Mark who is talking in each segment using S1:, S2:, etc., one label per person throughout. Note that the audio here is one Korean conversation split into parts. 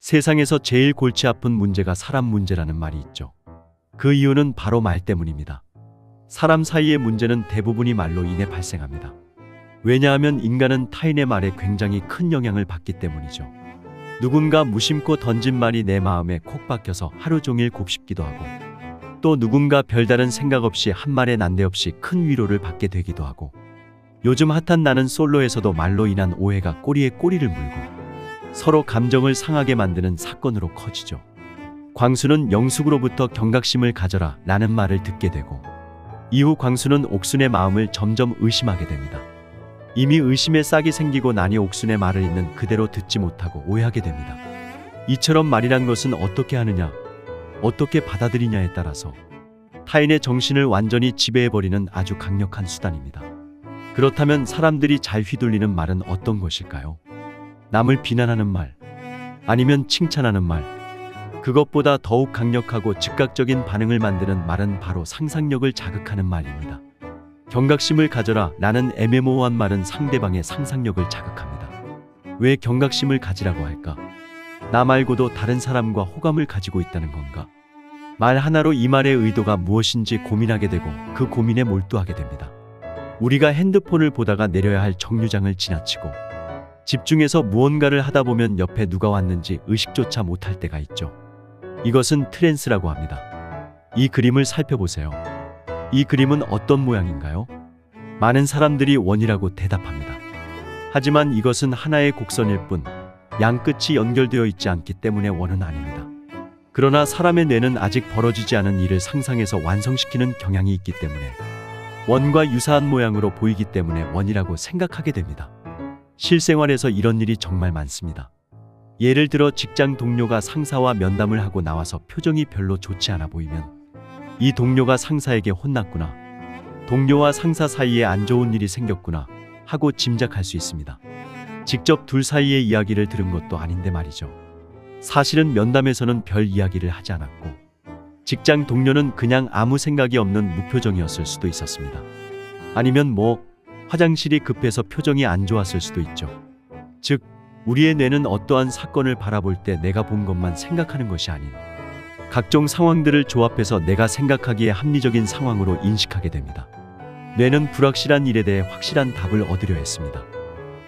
S1: 세상에서 제일 골치 아픈 문제가 사람 문제라는 말이 있죠. 그 이유는 바로 말 때문입니다. 사람 사이의 문제는 대부분이 말로 인해 발생합니다. 왜냐하면 인간은 타인의 말에 굉장히 큰 영향을 받기 때문이죠. 누군가 무심코 던진 말이 내 마음에 콕 박혀서 하루 종일 곱씹기도 하고, 또 누군가 별다른 생각 없이 한 말에 난데없이 큰 위로를 받게 되기도 하고, 요즘 핫한 나는 솔로에서도 말로 인한 오해가 꼬리에 꼬리를 물고 서로 감정을 상하게 만드는 사건으로 커지죠. 광수는 영숙으로부터 경각심을 가져라 라는 말을 듣게 되고, 이후 광수는 옥순의 마음을 점점 의심하게 됩니다. 이미 의심의 싹이 생기고 나니 옥순의 말을 있는 그대로 듣지 못하고 오해하게 됩니다. 이처럼 말이란 것은 어떻게 하느냐, 어떻게 받아들이냐에 따라서 타인의 정신을 완전히 지배해버리는 아주 강력한 수단입니다. 그렇다면 사람들이 잘 휘둘리는 말은 어떤 것일까요? 남을 비난하는 말, 아니면 칭찬하는 말, 그것보다 더욱 강력하고 즉각적인 반응을 만드는 말은 바로 상상력을 자극하는 말입니다. 경각심을 가져라 라는 애매모호한 말은 상대방의 상상력을 자극합니다. 왜 경각심을 가지라고 할까? 나 말고도 다른 사람과 호감을 가지고 있다는 건가? 말 하나로 이 말의 의도가 무엇인지 고민하게 되고 그 고민에 몰두하게 됩니다. 우리가 핸드폰을 보다가 내려야 할 정류장을 지나치고 집중해서 무언가를 하다 보면 옆에 누가 왔는지 의식조차 못할 때가 있죠. 이것은 트랜스라고 합니다. 이 그림을 살펴보세요. 이 그림은 어떤 모양인가요? 많은 사람들이 원이라고 대답합니다. 하지만 이것은 하나의 곡선일 뿐 양끝이 연결되어 있지 않기 때문에 원은 아닙니다. 그러나 사람의 뇌는 아직 벌어지지 않은 일을 상상해서 완성시키는 경향이 있기 때문에 원과 유사한 모양으로 보이기 때문에 원이라고 생각하게 됩니다. 실생활에서 이런 일이 정말 많습니다. 예를 들어 직장 동료가 상사와 면담을 하고 나와서 표정이 별로 좋지 않아 보이면 이 동료가 상사에게 혼났구나, 동료와 상사 사이에 안 좋은 일이 생겼구나 하고 짐작할 수 있습니다. 직접 둘 사이의 이야기를 들은 것도 아닌데 말이죠. 사실은 면담에서는 별 이야기를 하지 않았고 직장 동료는 그냥 아무 생각이 없는 무표정이었을 수도 있었습니다. 아니면 화장실이 급해서 표정이 안 좋았을 수도 있죠. 즉, 우리의 뇌는 어떠한 사건을 바라볼 때 내가 본 것만 생각하는 것이 아닌 각종 상황들을 조합해서 내가 생각하기에 합리적인 상황으로 인식하게 됩니다. 뇌는 불확실한 일에 대해 확실한 답을 얻으려 했습니다.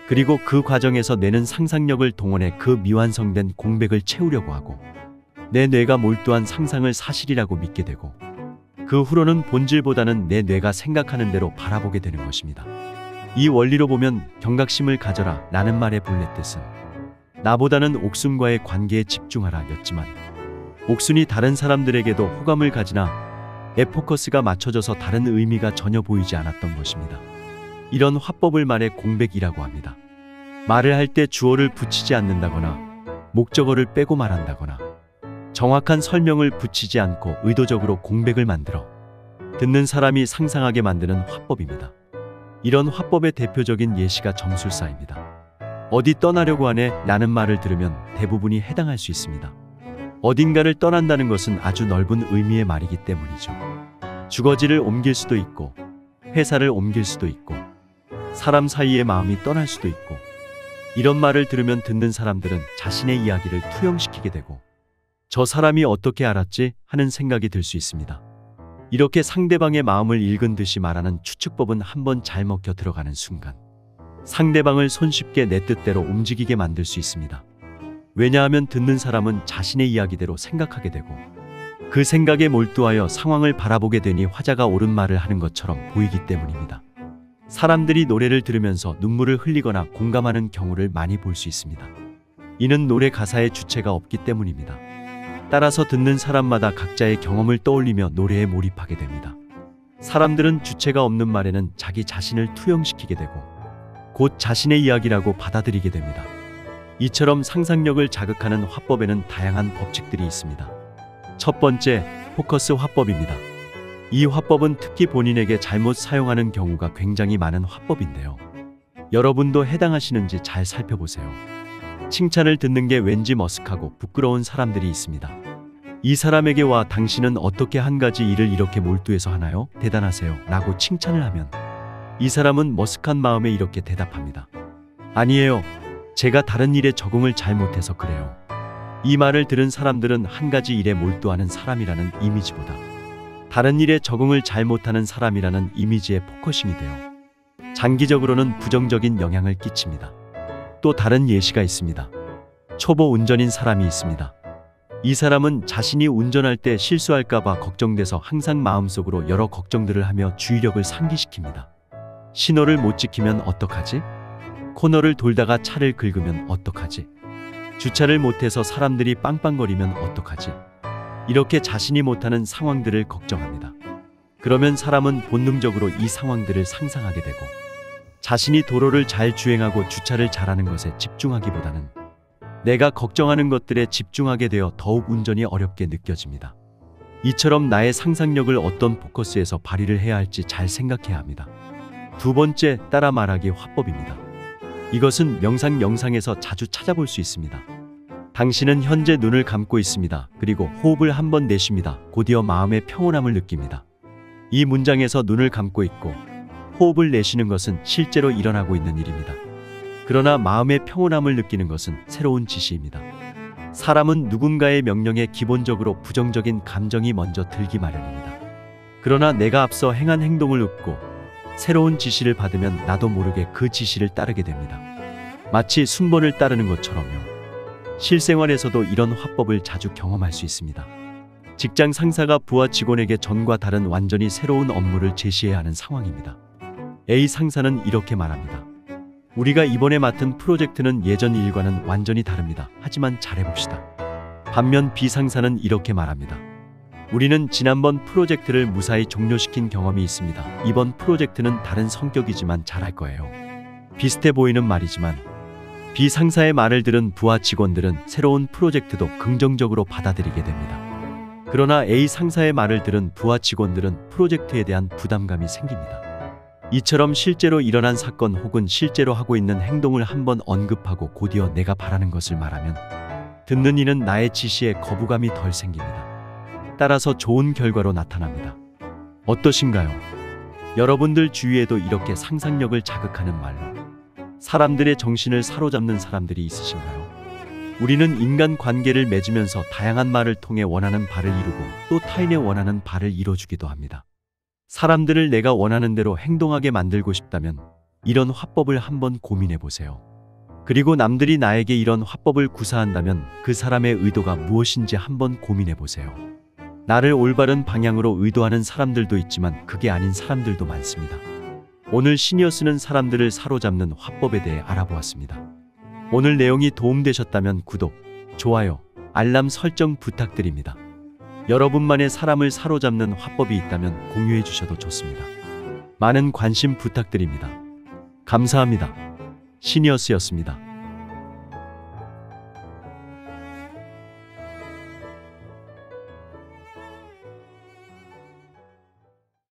S1: 그리고 그 과정에서 뇌는 상상력을 동원해 그 미완성된 공백을 채우려고 하고 내 뇌가 몰두한 상상을 사실이라고 믿게 되고 그 후로는 본질보다는 내 뇌가 생각하는 대로 바라보게 되는 것입니다. 이 원리로 보면 경각심을 가져라 라는 말의 본래 뜻은 나보다는 옥순과의 관계에 집중하라 였지만 옥순이 다른 사람들에게도 호감을 가지나 에포커스가 맞춰져서 다른 의미가 전혀 보이지 않았던 것입니다. 이런 화법을 말의 공백이라고 합니다. 말을 할 때 주어를 붙이지 않는다거나 목적어를 빼고 말한다거나 정확한 설명을 붙이지 않고 의도적으로 공백을 만들어 듣는 사람이 상상하게 만드는 화법입니다. 이런 화법의 대표적인 예시가 점술사입니다. 어디 떠나려고 하네 라는 말을 들으면 대부분이 해당할 수 있습니다. 어딘가를 떠난다는 것은 아주 넓은 의미의 말이기 때문이죠. 주거지를 옮길 수도 있고 회사를 옮길 수도 있고 사람 사이의 마음이 떠날 수도 있고 이런 말을 들으면 듣는 사람들은 자신의 이야기를 투영시키게 되고 저 사람이 어떻게 알았지 하는 생각이 들 수 있습니다. 이렇게 상대방의 마음을 읽은 듯이 말하는 추측법은 한번 잘 먹혀 들어가는 순간 상대방을 손쉽게 내 뜻대로 움직이게 만들 수 있습니다. 왜냐하면 듣는 사람은 자신의 이야기대로 생각하게 되고 그 생각에 몰두하여 상황을 바라보게 되니 화자가 옳은 말을 하는 것처럼 보이기 때문입니다. 사람들이 노래를 들으면서 눈물을 흘리거나 공감하는 경우를 많이 볼 수 있습니다. 이는 노래 가사에 주체가 없기 때문입니다. 따라서 듣는 사람마다 각자의 경험을 떠올리며 노래에 몰입하게 됩니다. 사람들은 주체가 없는 말에는 자기 자신을 투영시키게 되고 곧 자신의 이야기라고 받아들이게 됩니다. 이처럼 상상력을 자극하는 화법에는 다양한 법칙들이 있습니다. 첫 번째, 포커스 화법입니다. 이 화법은 특히 본인에게 잘못 사용하는 경우가 굉장히 많은 화법인데요. 여러분도 해당하시는지 잘 살펴보세요. 칭찬을 듣는 게 왠지 머쓱하고 부끄러운 사람들이 있습니다. 이 사람에게 와 당신은 어떻게 한 가지 일을 이렇게 몰두해서 하나요? 대단하세요 라고 칭찬을 하면 이 사람은 머쓱한 마음에 이렇게 대답합니다. 아니에요. 제가 다른 일에 적응을 잘 못해서 그래요. 이 말을 들은 사람들은 한 가지 일에 몰두하는 사람이라는 이미지보다 다른 일에 적응을 잘 못하는 사람이라는 이미지에 포커싱이 되어 장기적으로는 부정적인 영향을 끼칩니다. 또 다른 예시가 있습니다. 초보 운전인 사람이 있습니다. 이 사람은 자신이 운전할 때 실수할까봐 걱정돼서 항상 마음속으로 여러 걱정들을 하며 주의력을 상기시킵니다. 신호를 못 지키면 어떡하지? 코너를 돌다가 차를 긁으면 어떡하지? 주차를 못해서 사람들이 빵빵거리면 어떡하지? 이렇게 자신이 못하는 상황들을 걱정합니다. 그러면 사람은 본능적으로 이 상황들을 상상하게 되고 자신이 도로를 잘 주행하고 주차를 잘하는 것에 집중하기보다는 내가 걱정하는 것들에 집중하게 되어 더욱 운전이 어렵게 느껴집니다. 이처럼 나의 상상력을 어떤 포커스에서 발휘를 해야 할지 잘 생각해야 합니다. 두 번째, 따라 말하기 화법입니다. 이것은 명상 영상에서 자주 찾아볼 수 있습니다. 당신은 현재 눈을 감고 있습니다. 그리고 호흡을 한번 내쉽니다. 곧이어 마음의 평온함을 느낍니다. 이 문장에서 눈을 감고 있고 호흡을 내쉬는 것은 실제로 일어나고 있는 일입니다. 그러나 마음의 평온함을 느끼는 것은 새로운 지시입니다. 사람은 누군가의 명령에 기본적으로 부정적인 감정이 먼저 들기 마련입니다. 그러나 내가 앞서 행한 행동을 잊고 새로운 지시를 받으면 나도 모르게 그 지시를 따르게 됩니다. 마치 순번을 따르는 것처럼요. 실생활에서도 이런 화법을 자주 경험할 수 있습니다. 직장 상사가 부하 직원에게 전과 다른 완전히 새로운 업무를 제시해야 하는 상황입니다. A 상사는 이렇게 말합니다. 우리가 이번에 맡은 프로젝트는 예전 일과는 완전히 다릅니다. 하지만 잘해봅시다. 반면 B 상사는 이렇게 말합니다. 우리는 지난번 프로젝트를 무사히 종료시킨 경험이 있습니다. 이번 프로젝트는 다른 성격이지만 잘할 거예요. 비슷해 보이는 말이지만 B 상사의 말을 들은 부하 직원들은 새로운 프로젝트도 긍정적으로 받아들이게 됩니다. 그러나 A 상사의 말을 들은 부하 직원들은 프로젝트에 대한 부담감이 생깁니다. 이처럼 실제로 일어난 사건 혹은 실제로 하고 있는 행동을 한번 언급하고 곧이어 내가 바라는 것을 말하면 듣는 이는 나의 지시에 거부감이 덜 생깁니다. 따라서 좋은 결과로 나타납니다. 어떠신가요? 여러분들 주위에도 이렇게 상상력을 자극하는 말로 사람들의 정신을 사로잡는 사람들이 있으신가요? 우리는 인간 관계를 맺으면서 다양한 말을 통해 원하는 바를 이루고 또 타인의 원하는 바를 이뤄주기도 합니다. 사람들을 내가 원하는 대로 행동하게 만들고 싶다면 이런 화법을 한번 고민해 보세요. 그리고 남들이 나에게 이런 화법을 구사한다면 그 사람의 의도가 무엇인지 한번 고민해 보세요. 나를 올바른 방향으로 의도하는 사람들도 있지만 그게 아닌 사람들도 많습니다. 오늘 시니어스는 사람들을 사로잡는 화법에 대해 알아보았습니다. 오늘 내용이 도움되셨다면 구독, 좋아요, 알람 설정 부탁드립니다. 여러분만의 사람을 사로잡는 화법이 있다면 공유해 주셔도 좋습니다. 많은 관심 부탁드립니다. 감사합니다. 시니어스였습니다.